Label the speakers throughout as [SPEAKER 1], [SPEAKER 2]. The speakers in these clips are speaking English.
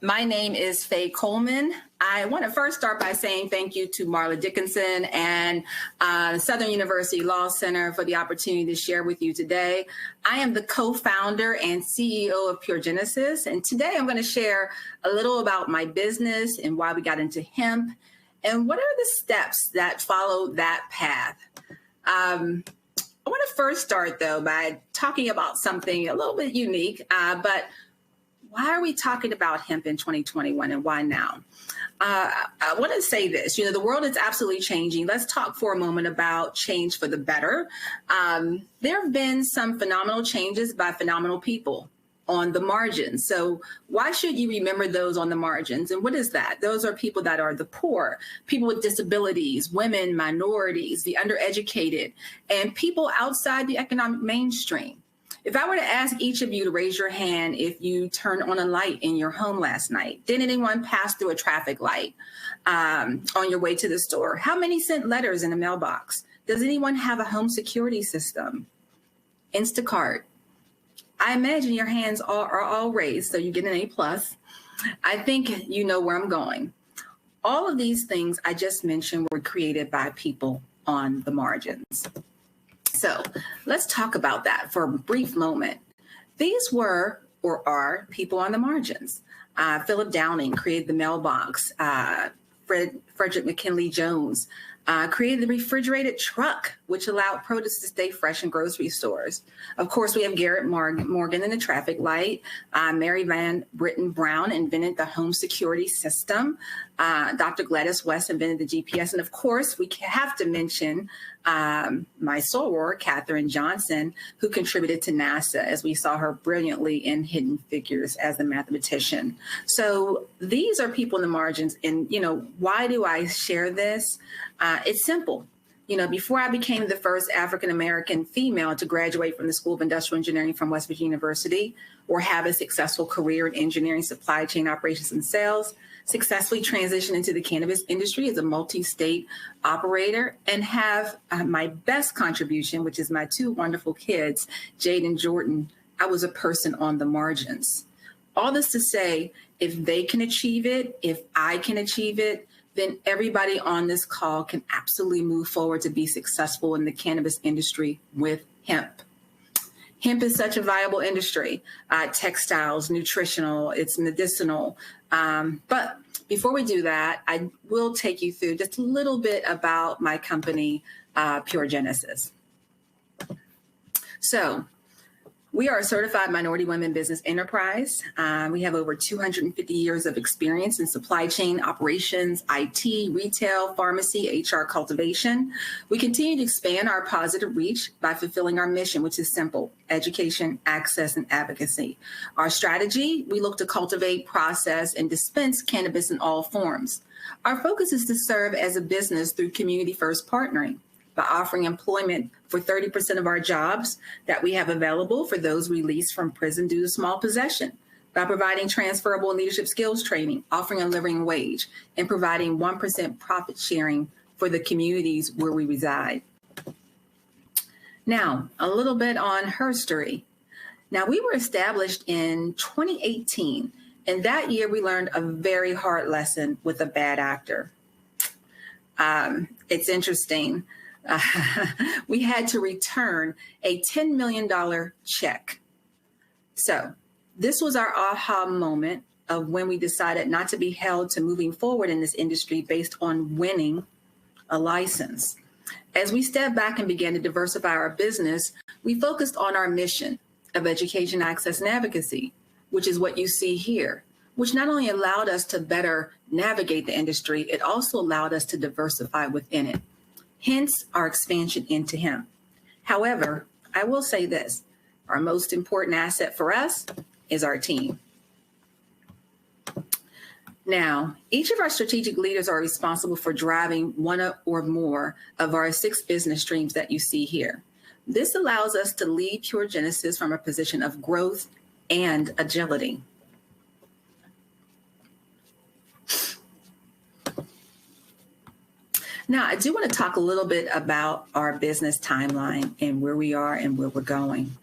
[SPEAKER 1] My name is Faye Coleman. I want to first start by saying thank you to Marla Dickinson and Southern University Law Center for the opportunity to share with you today. I am the co-founder and CEO of Pure Genesis, and today I'm going to share a little about my business and why we got into hemp and what are the steps that follow that path. I want to first start, though, by talking about something a little bit unique, but why are we talking about hemp in 2021 and why now? I want to say this, the world is absolutely changing. Let's talk for a moment about change for the better. There have been some phenomenal changes by phenomenal people on the margins. So why should you remember those on the margins? And what is that? Those are people that are the poor, people with disabilities, women, minorities, the undereducated, and people outside the economic mainstream. If I were to ask each of you to raise your hand if you turned on a light in your home last night, did anyone pass through a traffic light on your way to the store? How many sent letters in a mailbox? Does anyone have a home security system? Instacart? I imagine your hands are all raised, so you get an A+. I think you know where I'm going. All of these things I just mentioned were created by people on the margins. So let's talk about that for a brief moment. These were or are people on the margins. Philip Downing created the mailbox. Frederick McKinley Jones created the refrigerated truck, which allowed produce to stay fresh in grocery stores. Of course, we have Garrett Morgan in the traffic light. Mary Van Britton Brown invented the home security system. Dr. Gladys West invented the GPS. And of course, we have to mention my soror, Katherine Johnson, who contributed to NASA, as we saw her brilliantly in Hidden Figures as a mathematician. So these are people in the margins. And, why do I share this? It's simple. Before I became the first African-American female to graduate from the School of Industrial Engineering from West Virginia University or have a successful career in engineering, supply chain operations, and sales, successfully transitioned into the cannabis industry as a multi-state operator, and have my best contribution, which is my two wonderful kids, Jade and Jordan. I was a person on the margins. All this to say, if they can achieve it, if I can achieve it, then everybody on this call can absolutely move forward to be successful in the cannabis industry with hemp. Hemp is such a viable industry, textiles, nutritional, it's medicinal. But before we do that, I will take you through just a little bit about my company, Pure Genesis. So we are a certified minority women business enterprise. We have over 250 years of experience in supply chain operations, IT, retail, pharmacy, HR, cultivation. We continue to expand our positive reach by fulfilling our mission, which is simple: education, access, and advocacy. Our strategy, we look to cultivate, process, and dispense cannabis in all forms. Our focus is to serve as a business through community-first partnering, by offering employment for 30% of our jobs that we have available for those released from prison due to small possession, by providing transferable leadership skills training, offering a living wage, and providing 1% profit sharing for the communities where we reside. Now, a little bit on her story. Now, we were established in 2018, and that year we learned a very hard lesson with a bad actor. It's interesting. We had to return a $10 million check. So this was our aha moment of when we decided not to be held to moving forward in this industry based on winning a license. As we stepped back and began to diversify our business, we focused on our mission of education, access, and advocacy, which is what you see here, which not only allowed us to better navigate the industry, it also allowed us to diversify within it. Hence our expansion into hemp. However, I will say this, our most important asset for us is our team. Now, each of our strategic leaders are responsible for driving one or more of our 6 business streams that you see here. This allows us to lead Pure Genesis from a position of growth and agility. Now, I do want to talk a little bit about our business timeline and where we are and where we're going.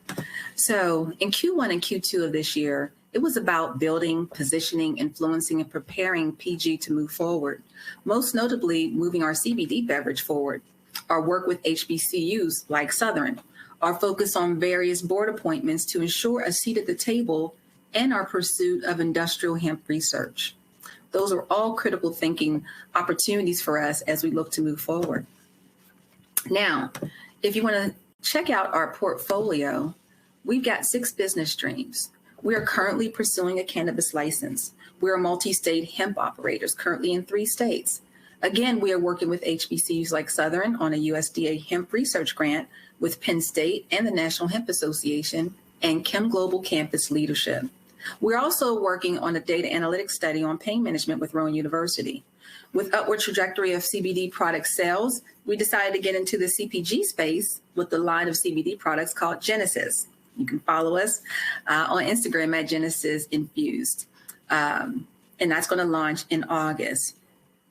[SPEAKER 1] So in Q1 and Q2 of this year, It was about building, positioning, influencing, and preparing PG to move forward, most notably moving our CBD beverage forward, our work with HBCUs like Southern, our focus on various board appointments to ensure a seat at the table, and our pursuit of industrial hemp research. Those are all critical thinking opportunities for us as we look to move forward. Now, if you want to check out our portfolio, we've got 6 business streams. We are currently pursuing a cannabis license. We're multi-state hemp operators, currently in 3 states. Again, we are working with HBCUs like Southern on a USDA hemp research grant with Penn State and the National Hemp Association and Chem Global Campus Leadership. We're also working on a data analytics study on pain management with Rowan University. With upward trajectory of CBD product sales, we decided to get into the CPG space with the line of CBD products called Genesis. You can follow us on Instagram at Genesis Infused. And that's going to launch in August.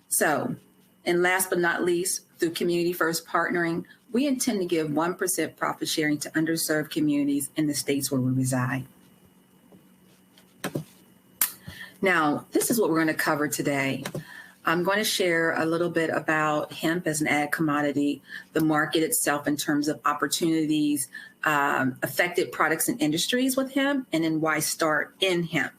[SPEAKER 1] So, and last but not least, through Community First Partnering, we intend to give 1% profit sharing to underserved communities in the states where we reside. Now, this is what we're going to cover today. I'm going to share a little bit about hemp as an ag commodity, the market itself in terms of opportunities, affected products and industries with hemp, and then why start in hemp.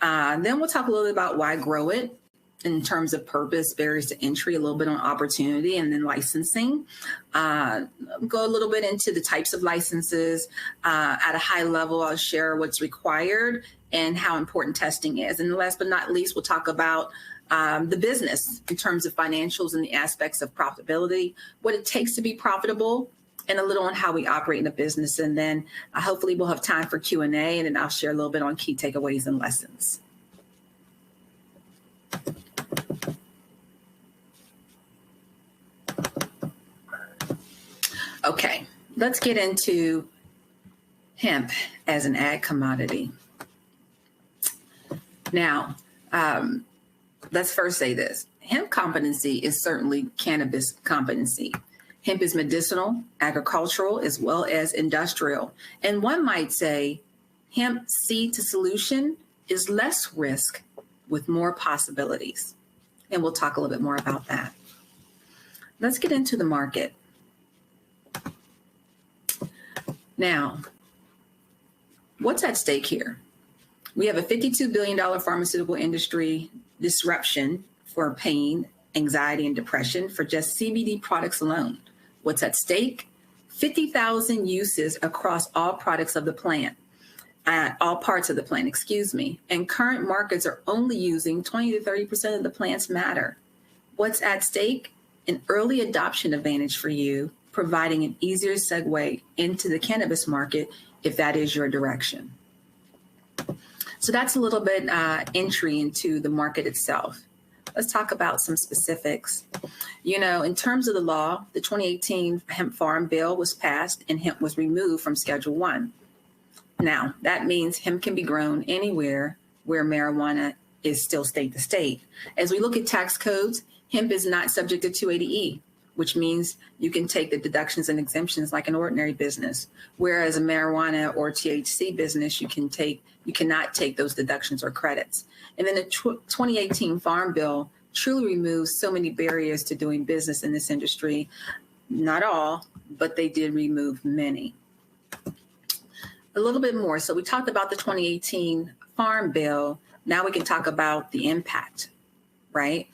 [SPEAKER 1] Then we'll talk a little bit about why grow it in terms of purpose, barriers to entry, a little bit on opportunity, and then licensing. Go a little bit into the types of licenses. At a high level, I'll share what's required and how important testing is. And last but not least, we'll talk about the business in terms of financials and the aspects of profitability, what it takes to be profitable, and a little on how we operate in a business. And then hopefully we'll have time for Q&A, and then I'll share a little bit on key takeaways and lessons. Okay, let's get into hemp as an ag commodity. Now, let's first say this. Hemp competency is certainly cannabis competency. Hemp is medicinal, agricultural, as well as industrial. And one might say hemp seed to solution is less risk with more possibilities. And we'll talk a little bit more about that. Let's get into the market. Now, what's at stake here? We have a $52 billion pharmaceutical industry disruption for pain, anxiety, and depression for just CBD products alone. What's at stake? 50,000 uses across all products of the plant, all parts of the plant, And current markets are only using 20 to 30% of the plant's matter. What's at stake? An early adoption advantage for you, providing an easier segue into the cannabis market if that is your direction. So that's a little bit entry into the market itself. Let's talk about some specifics. You know, in terms of the law, the 2018 Hemp Farm Bill was passed and hemp was removed from Schedule 1. Now, that means hemp can be grown anywhere where marijuana is still state to state. As we look at tax codes, hemp is not subject to 280E, which means you can take the deductions and exemptions like an ordinary business. Whereas a marijuana or THC business, you cannot take those deductions or credits. And then the 2018 Farm Bill truly removes so many barriers to doing business in this industry. Not all, but they did remove many. A little bit more. So we talked about the 2018 Farm Bill. Now we can talk about the impact, right?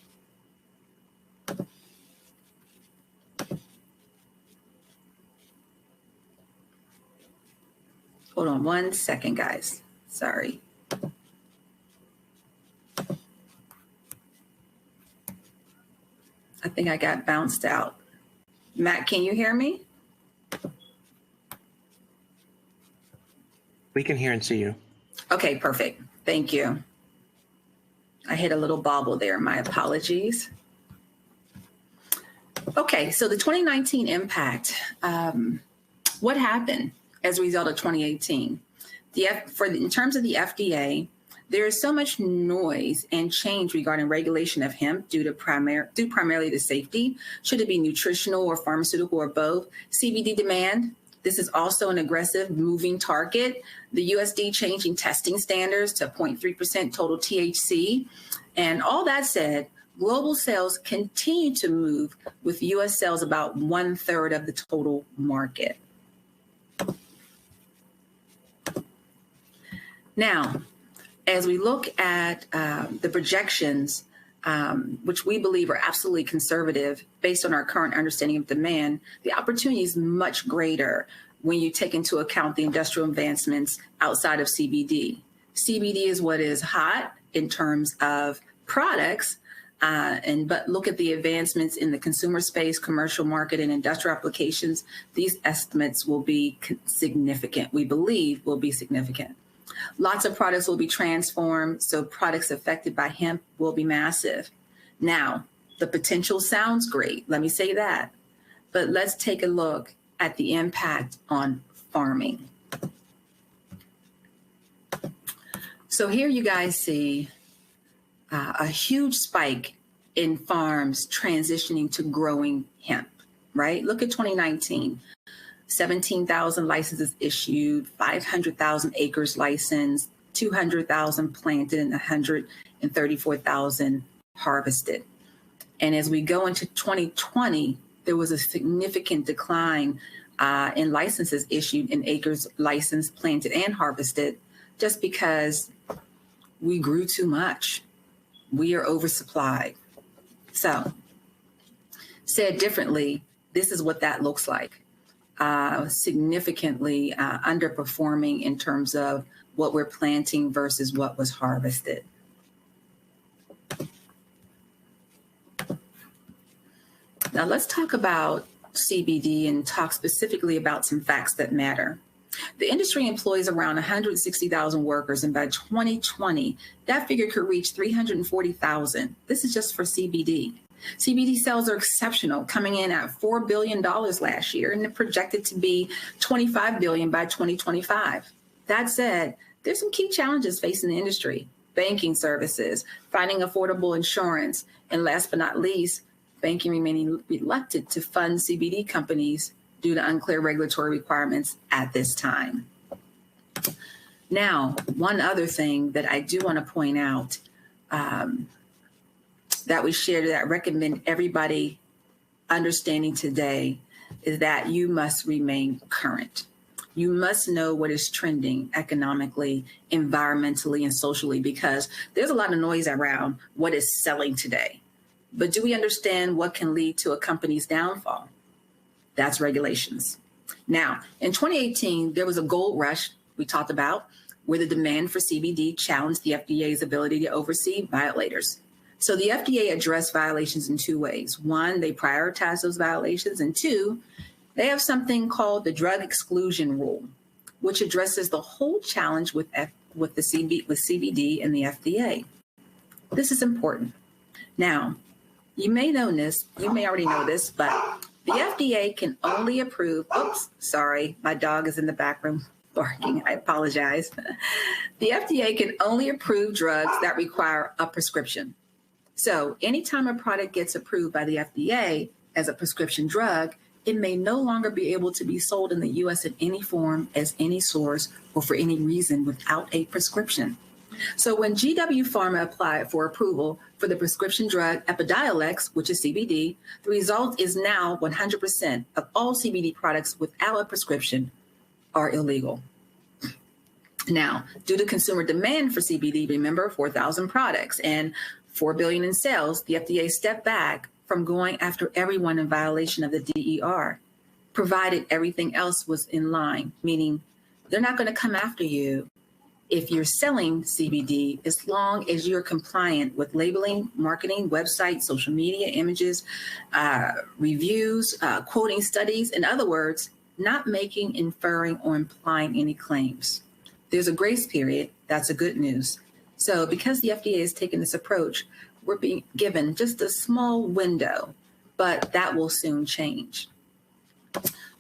[SPEAKER 1] Hold on 1 second, guys. Sorry. I think I got bounced out. Matt, can you hear me?
[SPEAKER 2] We can hear and see you.
[SPEAKER 1] Okay, perfect. Thank you. I hit a little bobble there. My apologies. Okay, so the 2019 impact. What happened as a result of 2018? In terms of the FDA, there is so much noise and change regarding regulation of hemp due primarily to safety. Should it be nutritional or pharmaceutical or both? CBD demand, This is also an aggressive moving target. The USD changing testing standards to 0.3% total THC. And all that said, global sales continue to move, with US sales about 1/3 of the total market. Now, as we look at the projections, which we believe are absolutely conservative based on our current understanding of demand, the opportunity is much greater when you take into account the industrial advancements outside of CBD. CBD is what is hot in terms of products, but look at the advancements in the consumer space, commercial market, and industrial applications. These estimates will be significant. We believe will be significant. Lots of products will be transformed, so products affected by hemp will be massive. Now, the potential sounds great, let me say that, but let's take a look at the impact on farming. So here you guys see a huge spike in farms transitioning to growing hemp, right? Look at 2019. 17,000 licenses issued, 500,000 acres licensed, 200,000 planted, and 134,000 harvested. And as we go into 2020, there was a significant decline in licenses issued and acres licensed, planted, and harvested, just because we grew too much. We are oversupplied. So, said differently, this is what that looks like. Significantly underperforming in terms of what we're planting versus what was harvested. Now let's talk about CBD and talk specifically about some facts that matter. The industry employs around 160,000 workers, and by 2020, that figure could reach 340,000. This is just for CBD. CBD sales are exceptional, coming in at $4 billion last year, and they're projected to be $25 billion by 2025. That said, there's some key challenges facing the industry: banking services, finding affordable insurance, and last but not least, banking remaining reluctant to fund CBD companies due to unclear regulatory requirements at this time. Now, one other thing that I do want to point out that we share, that recommend everybody understanding today, is that you must remain current. You must know what is trending economically, environmentally, and socially, because there's a lot of noise around what is selling today. But do we understand what can lead to a company's downfall? That's regulations. Now, in 2018, there was a gold rush we talked about, where the demand for CBD challenged the FDA's ability to oversee violators. So the FDA addressed violations in two ways. One, they prioritize those violations, and two, they have something called the drug exclusion rule, which addresses the whole challenge with CBD and the FDA. This is important. Now, you may know this, you may already know this, but the FDA can only approve, oops, sorry, my dog is in the back room barking, I apologize. The FDA can only approve drugs that require a prescription. So anytime a product gets approved by the FDA as a prescription drug, it may no longer be able to be sold in the U.S. in any form, as any source, or for any reason without a prescription. So when GW Pharma applied for approval for the prescription drug Epidiolex, which is CBD, the result is now 100% of all CBD products without a prescription are illegal. Now, due to consumer demand for CBD, remember, 4,000 products and $4 billion in sales, the FDA stepped back from going after everyone in violation of the DER, provided everything else was in line, meaning they're not going to come after you if you're selling CBD, as long as you're compliant with labeling, marketing, websites, social media, images, reviews, quoting studies. In other words, not making, inferring, or implying any claims. There's a grace period. That's a good news. So because the FDA has taken this approach, we're being given just a small window, but that will soon change.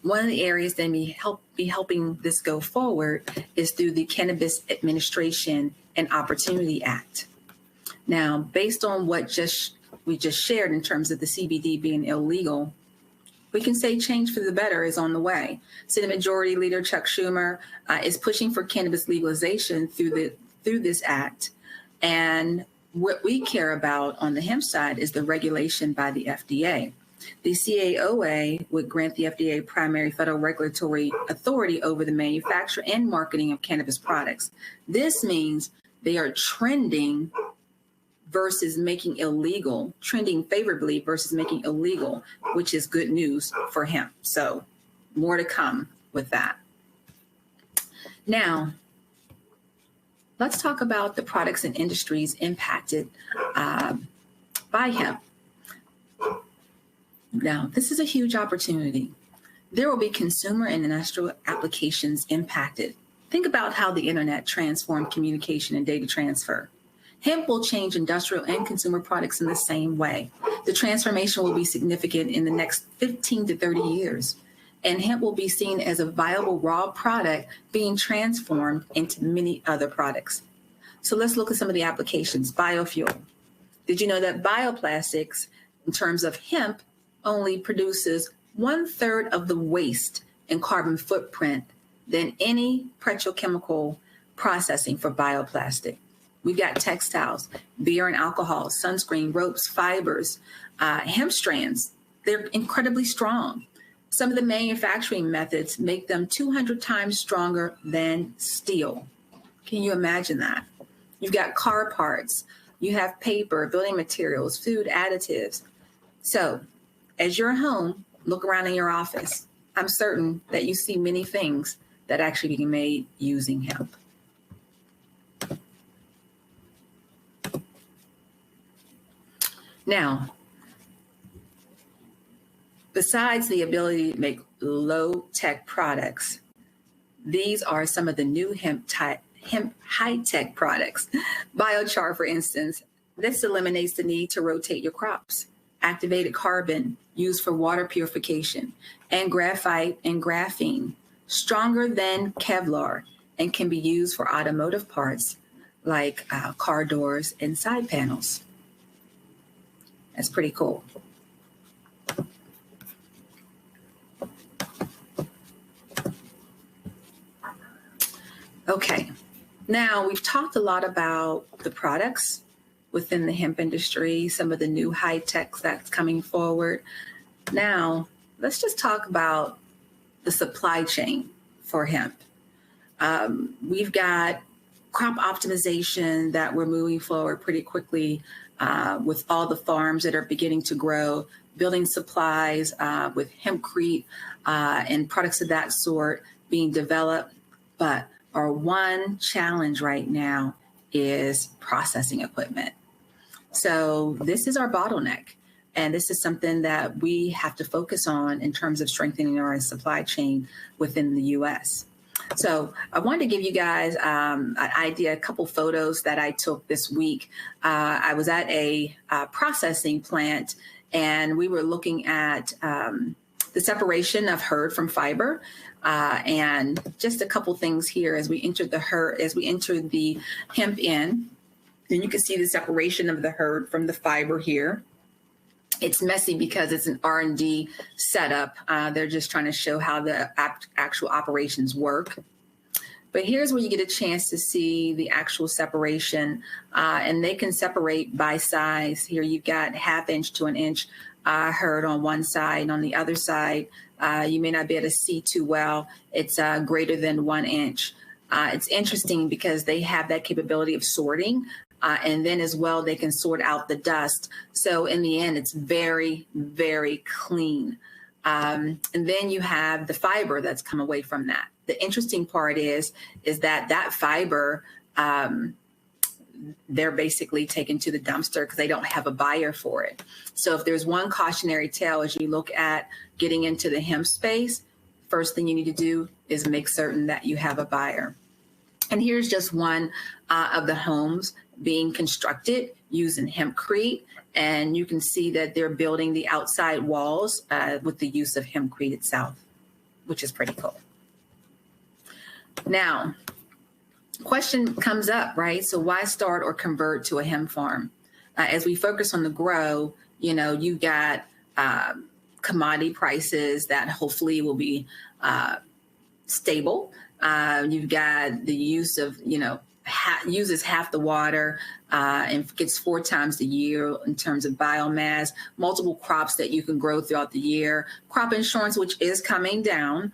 [SPEAKER 1] One of the areas that may be helping this go forward is through the Cannabis Administration and Opportunity Act. Now, based on what we just shared in terms of the CBD being illegal, we can say change for the better is on the way. Senate Majority Leader Chuck Schumer is pushing for cannabis legalization through this act. And what we care about on the hemp side is the regulation by the FDA. The CAOA would grant the FDA primary federal regulatory authority over the manufacture and marketing of cannabis products. This means they are trending versus making illegal, trending favorably versus making illegal, which is good news for hemp. So more to come with that. Now, let's talk about the products and industries impacted by hemp. Now, this is a huge opportunity. There will be consumer and industrial applications impacted. Think about how the internet transformed communication and data transfer. Hemp will change industrial and consumer products in the same way. The transformation will be significant in the next 15 to 30 years, and hemp will be seen as a viable raw product being transformed into many other products. So let's look at some of the applications. Biofuel. Did you know that bioplastics, in terms of hemp, only produces 1/3 of the waste and carbon footprint than any petrochemical processing for bioplastic? We've got textiles, beer and alcohol, sunscreen, ropes, fibers, hemp strands. They're incredibly strong. Some of the manufacturing methods make them 200 times stronger than steel. Can you imagine that? You've got car parts, you have paper, building materials, food additives. So as you're home, look around in your office. I'm certain that you see many things that actually can be made using hemp. Now, besides the ability to make low-tech products, these are some of the new hemp high-tech products. Biochar, for instance, this eliminates the need to rotate your crops. Activated carbon used for water purification, and graphite and graphene, stronger than Kevlar, and can be used for automotive parts like car doors and side panels. That's pretty cool. Okay, now we've talked a lot about the products within the hemp industry, some of the new high tech that's coming forward. Now, let's just talk about the supply chain for hemp. We've got crop optimization that we're moving forward pretty quickly with all the farms that are beginning to grow, building supplies with hempcrete and products of that sort being developed. But our one challenge right now is processing equipment. So this is our bottleneck. And this is something that we have to focus on in terms of strengthening our supply chain within the U.S. So I wanted to give you guys an idea, a couple photos that I took this week. I was at a processing plant, and we were looking at the separation of hurd from fiber. And just a couple things here as we entered the hemp in. And you can see the separation of the hurd from the fiber here. It's messy because it's an R&D setup. They're just trying to show how the actual operations work. But here's where you get a chance to see the actual separation. And they can separate by size. Here you've got 1/2 inch to 1 inch hurd on one side. And on the other side, you may not be able to see too well. It's greater than 1 inch. It's interesting because they have that capability of sorting. And then as well, they can sort out the dust. So in the end, it's very, very clean. And then you have the fiber that's come away from that. The interesting part is that fiber, they're basically taken to the dumpster because they don't have a buyer for it. So if there's one cautionary tale as you look at getting into the hemp space, first thing you need to do is make certain that you have a buyer. And here's just one of the homes being constructed using hempcrete. And you can see that they're building the outside walls with the use of hempcrete itself, which is pretty cool. Now, question comes up, right? So why start or convert to a hemp farm? As we focus on the grow, you've got commodity prices that hopefully will be stable. You've got the use of, uses half the water and gets 4 times the year in terms of biomass, multiple crops that you can grow throughout the year, crop insurance, which is coming down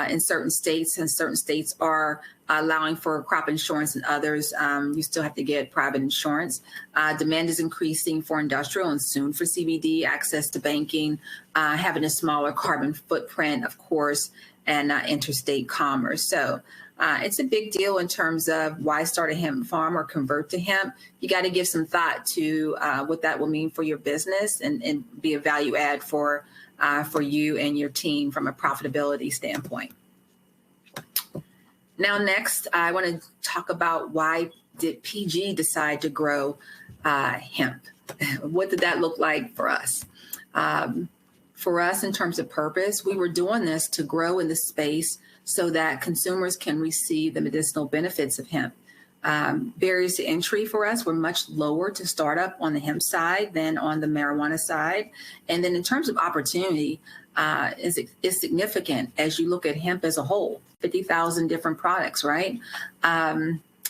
[SPEAKER 1] in certain states, and certain states are allowing for crop insurance, and others you still have to get private insurance. Demand is increasing for industrial and soon for CBD, access to banking, having a smaller carbon footprint, of course, and interstate commerce. So it's a big deal in terms of why start a hemp farm or convert to hemp. You got to give some thought to what that will mean for your business and be a value add for you and your team from a profitability standpoint. Now, next, I want to talk about why did PG decide to grow hemp? What did that look like for us? For us, in terms of purpose, we were doing this to grow in the space so that consumers can receive the medicinal benefits of hemp. Barriers to entry for us were much lower to start up on the hemp side than on the marijuana side. And then in terms of opportunity, is significant as you look at hemp as a whole, 50,000 different products, right?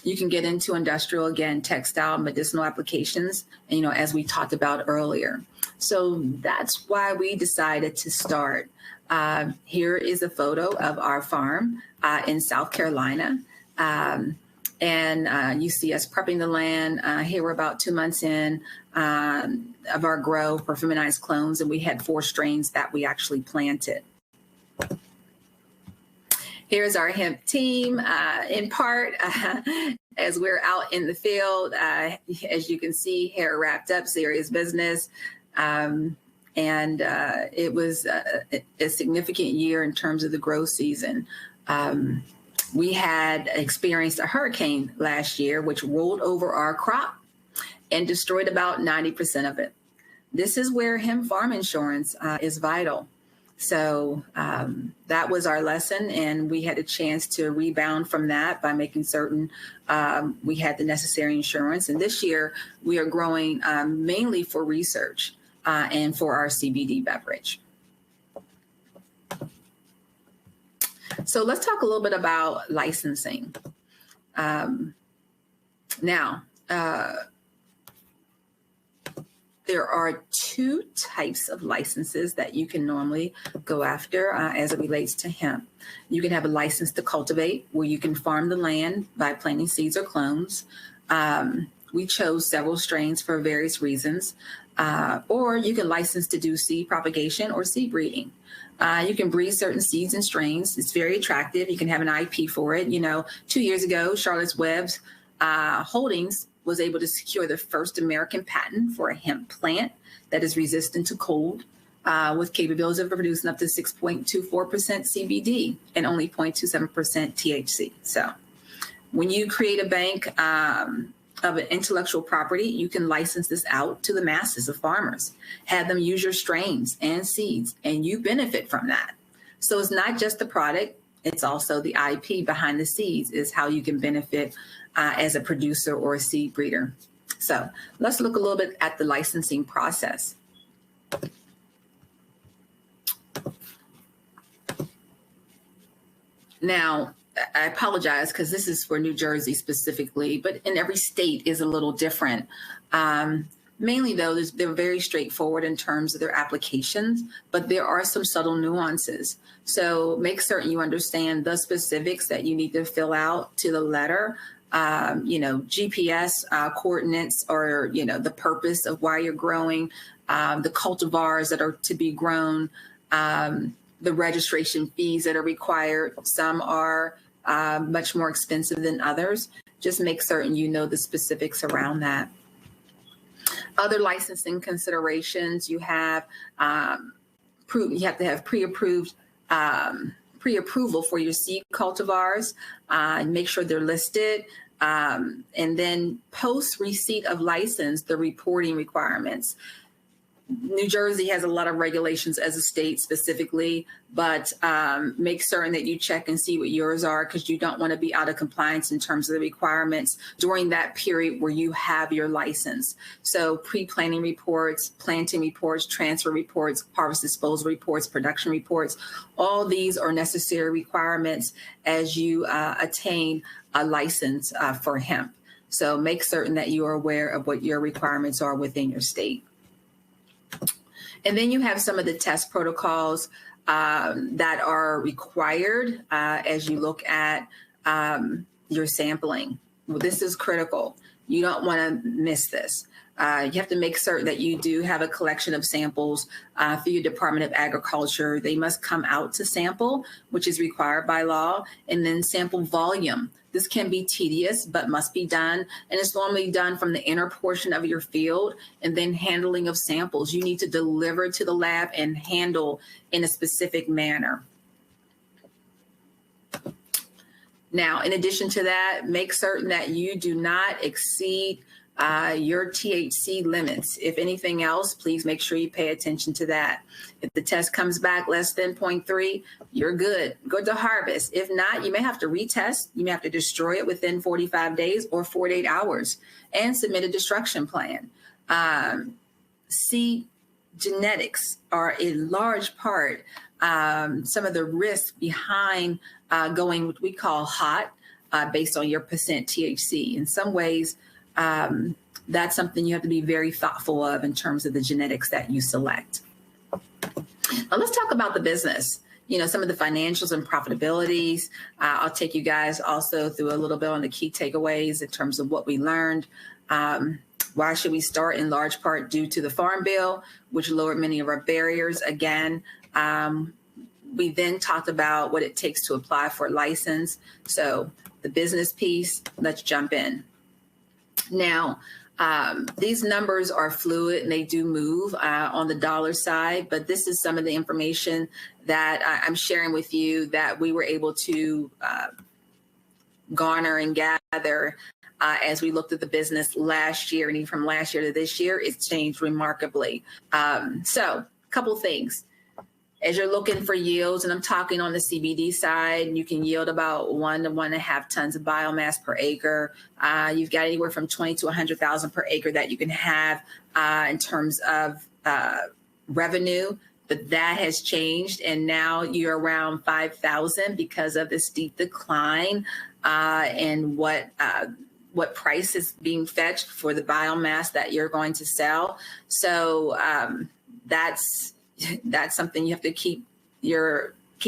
[SPEAKER 1] You can get into industrial, again, textile, medicinal applications, and, as we talked about earlier. So that's why we decided to start. Here is a photo of our farm in South Carolina. And you see us prepping the land. Here we're about 2 months in of our grow for feminized clones, and we had 4 strains that we actually planted. Here's our hemp team, in part, as we're out in the field. As you can see, hair wrapped up, serious business. And it was a significant year in terms of the grow season. We had experienced a hurricane last year, which rolled over our crop and destroyed about 90% of it. This is where hemp farm insurance is vital. So that was our lesson, and we had a chance to rebound from that by making certain we had the necessary insurance. And this year, we are growing mainly for research and for our CBD beverage. So let's talk a little bit about licensing. Now, there are 2 types of licenses that you can normally go after as it relates to hemp. You can have a license to cultivate, where you can farm the land by planting seeds or clones. We chose several strains for various reasons. Or you can license to do seed propagation or seed breeding. You can breed certain seeds and strains. It's very attractive. You can have an IP for it. 2 years ago, Charlotte's Web's Holdings was able to secure the first American patent for a hemp plant that is resistant to cold, with capabilities of producing up to 6.24% CBD and only 0.27% THC. So when you create a bank of an intellectual property, you can license this out to the masses of farmers, have them use your strains and seeds, and you benefit from that. So it's not just the product, it's also the IP behind the seeds is how you can benefit as a producer or a seed breeder. So let's look a little bit at the licensing process. Now, I apologize because this is for New Jersey specifically, but in every state is a little different. Mainly, though, they're very straightforward in terms of their applications, but there are some subtle nuances. So make certain you understand the specifics that you need to fill out to the letter. GPS coordinates, or, the purpose of why you're growing, the cultivars that are to be grown, the registration fees that are required. Some are much more expensive than others. Just make certain you know the specifics around that. Other licensing considerations, you have you have to have pre-approval for your seed cultivars, and make sure they're listed. And then post receipt of license, the reporting requirements. New Jersey has a lot of regulations as a state specifically, but make certain that you check and see what yours are, because you don't want to be out of compliance in terms of the requirements during that period where you have your license. So pre-planting reports, planting reports, transfer reports, harvest disposal reports, production reports, all these are necessary requirements as you attain a license for hemp. So make certain that you are aware of what your requirements are within your state. And then you have some of the test protocols that are required as you look at your sampling. Well, this is critical. You don't want to miss this. You have to make certain that you do have a collection of samples through your Department of Agriculture. They must come out to sample, which is required by law, and then sample volume. This can be tedious, but must be done. And it's normally done from the inner portion of your field, and then handling of samples. You need to deliver to the lab and handle in a specific manner. Now, in addition to that, make certain that you do not exceed your THC limits. If anything else, please make sure you pay attention to that. If the test comes back less than 0.3, you're good to harvest. If not, you may have to retest. You may have to destroy it within 45 days or 48 hours and submit a destruction plan. Seed genetics are a large part, some of the risks behind going what we call hot based on your percent THC. In some ways, that's something you have to be very thoughtful of in terms of the genetics that you select. Now let's talk about the business. You know, some of the financials and profitabilities. I'll take you guys also through a little bit on the key takeaways in terms of what we learned. Why should we start? In large part due to the Farm Bill, which lowered many of our barriers. Again, we then talked about what it takes to apply for a license. So the business piece, let's jump in. Now, these numbers are fluid and they do move on the dollar side, but this is some of the information that I'm sharing with you that we were able to garner and gather as we looked at the business last year, and even from last year to this year, it's changed remarkably. So a couple things. As you're looking for yields, and I'm talking on the CBD side, you can yield about 1 to 1.5 tons of biomass per acre. You've got anywhere from 20 to 100,000 per acre that you can have in terms of revenue, but that has changed, and now you're around 5,000 because of the steep decline in what price is being fetched for the biomass that you're going to sell. So that's something you have to keep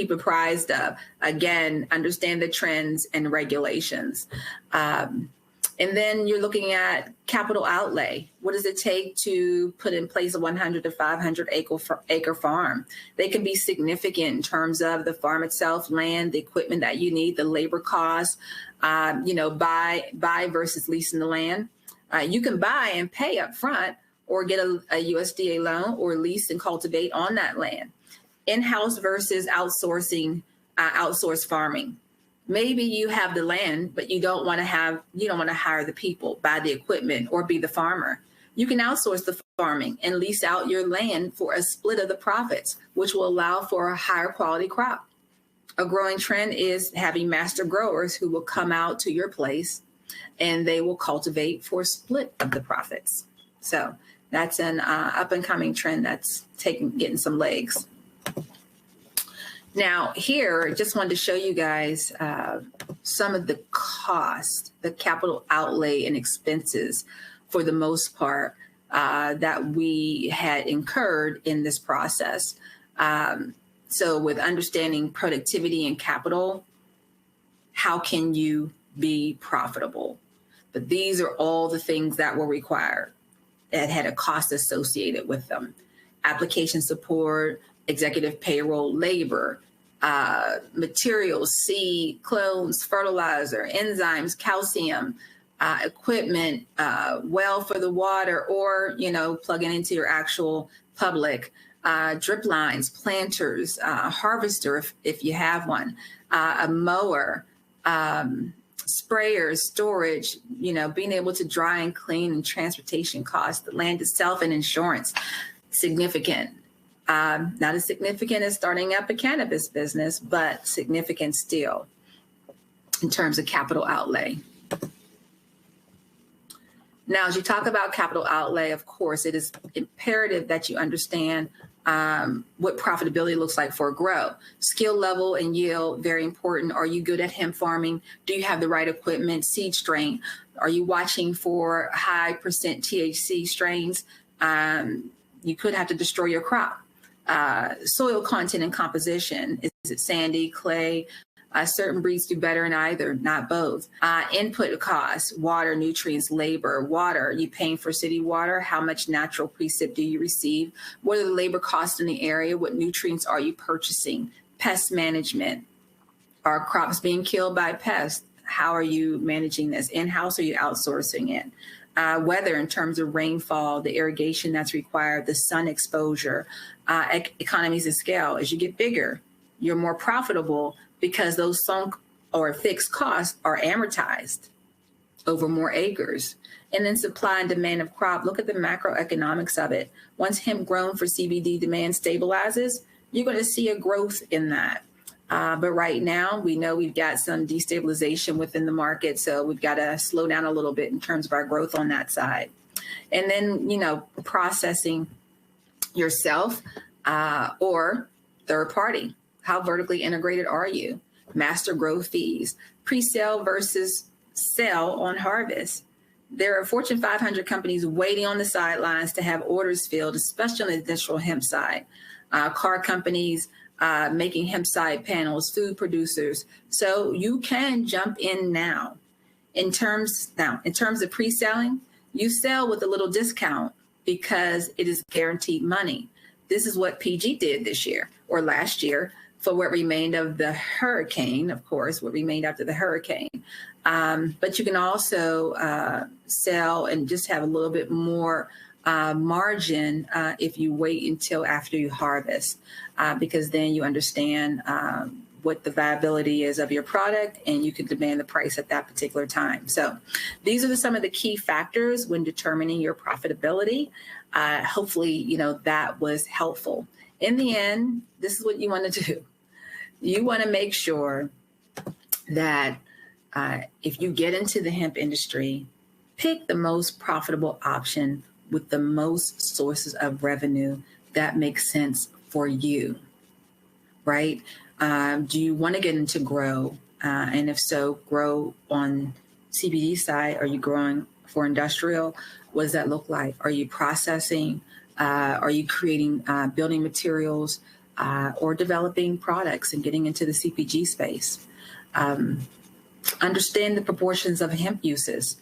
[SPEAKER 1] apprised of. Again, understand the trends and regulations. And then you're looking at capital outlay. What does it take to put in place a 100 to 500 acre farm? They can be significant in terms of the farm itself, land, the equipment that you need, the labor costs, buy versus leasing the land. You can buy and pay up front, or get a USDA loan, or lease and cultivate on that land. In-house versus outsourcing, outsourced farming. Maybe you have the land, but you don't want to hire the people, buy the equipment, or be the farmer. You can outsource the farming and lease out your land for a split of the profits, which will allow for a higher quality crop. A growing trend is having master growers who will come out to your place and they will cultivate for a split of the profits. So that's an up and coming trend that's getting some legs. Now here, just wanted to show you guys some of the cost, the capital outlay and expenses for the most part that we had incurred in this process. So with understanding productivity and capital, how can you be profitable? But these are all the things that were required that had a cost associated with them. Application support, executive payroll, labor, materials, seed, clones, fertilizer, enzymes, calcium, equipment, well for the water, or, plugging into your actual public, drip lines, planters, harvester if you have one, a mower, sprayers, storage, being able to dry and clean, and transportation costs, the land itself, and insurance. significant. Not as significant as starting up a cannabis business, but significant still in terms of capital outlay. Now, as you talk about capital outlay, of course, it is imperative that you understand what profitability looks like for a grow. Skill level and yield, very important. Are you good at hemp farming? Do you have the right equipment? Seed strain. Are you watching for high percent THC strains? You could have to destroy your crop. Soil content and composition. Is it sandy, clay? Certain breeds do better in either, not both. Input costs, water, nutrients, labor. Water, you paying for city water? How much natural precip do you receive? What are the labor costs in the area? What nutrients are you purchasing? Pest management. Are crops being killed by pests? How are you managing this? In-house or are you outsourcing it? Weather in terms of rainfall, the irrigation that's required, the sun exposure, economies of scale. As you get bigger, you're more profitable because those sunk or fixed costs are amortized over more acres. And then supply and demand of crop. Look at the macroeconomics of it. Once hemp grown for CBD demand stabilizes, you're going to see a growth in that. But right now, we know we've got some destabilization within the market, so we've got to slow down a little bit in terms of our growth on that side. And then, processing yourself or third party. How vertically integrated are you? Master growth fees, pre-sale versus sell on harvest. There are Fortune 500 companies waiting on the sidelines to have orders filled, especially on the industrial hemp side. Car companies making hemp side panels, food producers. So you can jump in now. In terms of pre-selling, you sell with a little discount because it is guaranteed money. This is what PG did this year or last year for what remained of the hurricane, of course, what remained after the hurricane. But you can also sell and just have a little bit more margin if you wait until after you harvest, because then you understand what the viability is of your product and you can demand the price at that particular time. So these are some of the key factors when determining your profitability. Hopefully, that was helpful. In the end, this is what you want to do. You want to make sure that if you get into the hemp industry, pick the most profitable option with the most sources of revenue that makes sense for you, right? Do you want to get into grow? And if so, grow on CBD side? Are you growing for industrial? What does that look like? Are you processing? Are you creating building materials or developing products and getting into the CPG space? Understand the proportions of hemp uses.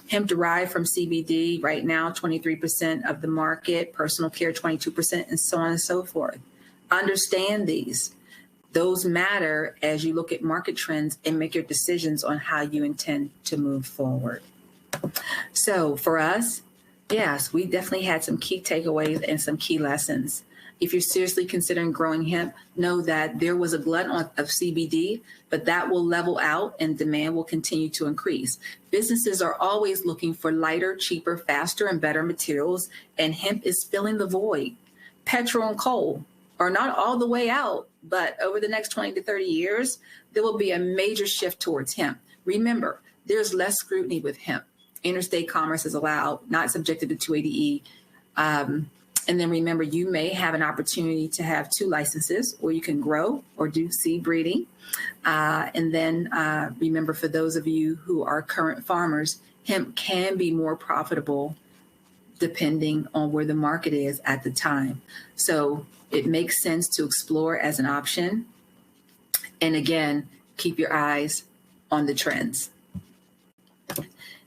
[SPEAKER 1] Hemp derived from CBD right now, 23% of the market, personal care, 22%, and so on and so forth. Understand these. Those matter as you look at market trends and make your decisions on how you intend to move forward. So for us, yes, we definitely had some key takeaways and some key lessons. If you're seriously considering growing hemp, know that there was a glut of CBD, but that will level out and demand will continue to increase. Businesses are always looking for lighter, cheaper, faster, and better materials, and hemp is filling the void. Petrol and coal are not all the way out, but over the next 20 to 30 years, there will be a major shift towards hemp. Remember, there's less scrutiny with hemp. Interstate commerce is allowed, not subjected to 280E. And then remember, you may have an opportunity to have 2 licenses where you can grow or do seed breeding. And then remember, for those of you who are current farmers, hemp can be more profitable depending on where the market is at the time. So it makes sense to explore as an option. And again, keep your eyes on the trends.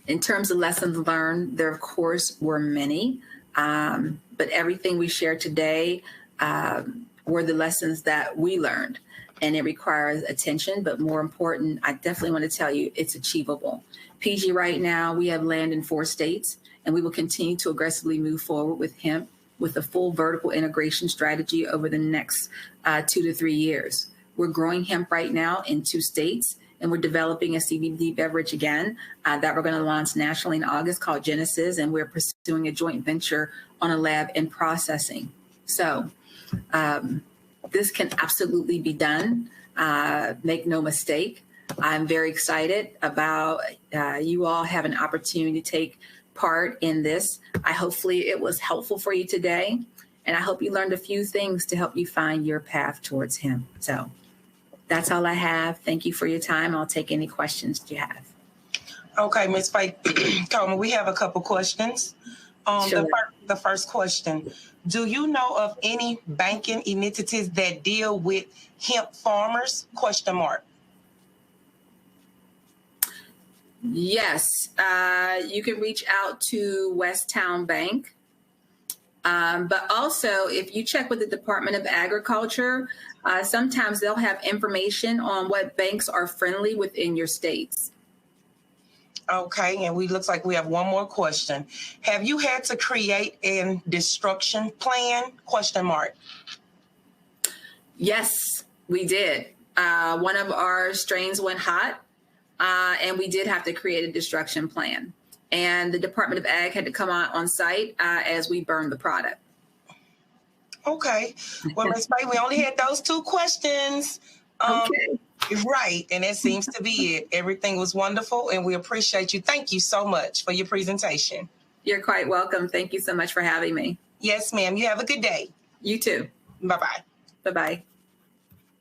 [SPEAKER 1] In terms of lessons learned, there, of course, were many. But everything we shared today were the lessons that we learned. And it requires attention, but more important, I definitely want to tell you it's achievable. PG right now, we have land in 4 states, and we will continue to aggressively move forward with hemp with a full vertical integration strategy over the next 2 to 3 years. We're growing hemp right now in 2 states, and we're developing a CBD beverage again that we're going to launch nationally in August called Genesis, and we're pursuing a joint venture on a lab and processing. So this can absolutely be done. Make no mistake. I'm very excited about you all have an opportunity to take part in this. Hopefully it was helpful for you today. And I hope you learned a few things to help you find your path towards hemp. So that's all I have. Thank you for your time. I'll take any questions you have.
[SPEAKER 2] Okay, Ms. Faye Coleman, we have a couple questions.
[SPEAKER 1] Sure.
[SPEAKER 2] The first question, do you know of any banking initiatives that deal with hemp farmers? ?
[SPEAKER 1] Yes, you can reach out to Westtown Bank. But also, if you check with the Department of Agriculture, sometimes they'll have information on what banks are friendly within your states.
[SPEAKER 2] Okay, and looks like we have one more question. Have you had to create a destruction plan? ?
[SPEAKER 1] Yes, we did. One of our strains went hot, and we did have to create a destruction plan. And the Department of Ag had to come on site as we burned the product.
[SPEAKER 2] Okay. Well, Ms. Faye, we only had those two questions.
[SPEAKER 1] Okay.
[SPEAKER 2] Right, and that seems to be it. Everything was wonderful, and we appreciate you. Thank you so much for your presentation.
[SPEAKER 1] You're quite welcome. Thank you so much for having me.
[SPEAKER 2] Yes, ma'am. You have a good day.
[SPEAKER 1] You too.
[SPEAKER 2] Bye-bye.
[SPEAKER 1] Bye-bye.